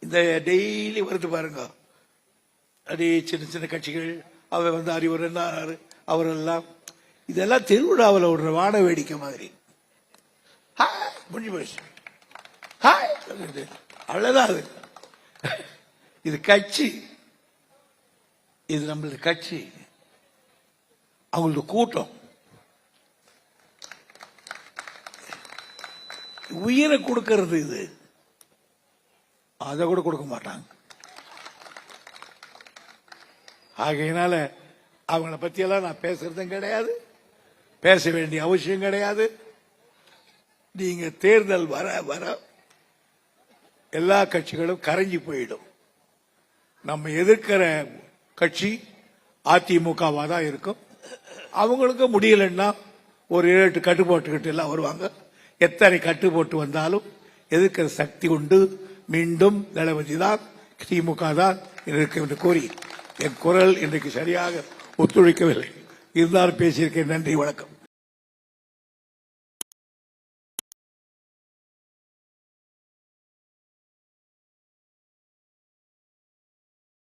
இந்த டெய்லி வருது பாருங்க, அதே சின்ன சின்ன கட்சிகள் அவ அறிவுரை அவரெல்லாம் இதெல்லாம் திருவிழாவில் விடுற வான வேடிக்கை மாதிரி. முடிஞ்சு போச்சு, அவ்வளவுதான். அது இது கட்சி, இது நம்மளது கட்சி, அவங்களது கூட்டம். உயிரை கொடுக்கிறது இது, அதை கூட கொடுக்க மாட்டாங்க. ஆகையினால அவங்கள பத்தியெல்லாம் நான் பேசுறதும் கிடையாது, பேச வேண்டிய அவசியம் கிடையாது. நீங்க தேர்தல் வர வர எல்லா கட்சிகளும் கரைஞ்சி போயிடும். நம்ம எதிர்க்கிற கட்சி அதிமுகவா தான் இருக்கும். அவங்களுக்கு முடியலன்னா ஒரு 7 கட்டு போட்டுக்கிட்டு எல்லாம் வருவாங்க. எத்தனை கட்டு போட்டு வந்தாலும் எதிர்க்கிற சக்தி உண்டு. மீண்டும் தளபதி தான், திமுக தான் என்று கூறி என் குரல் இன்றைக்கு சரியாக ஒத்துழைக்கவில்லை. இருந்தாலும் பேசியிருக்கேன். நன்றி, வணக்கம்.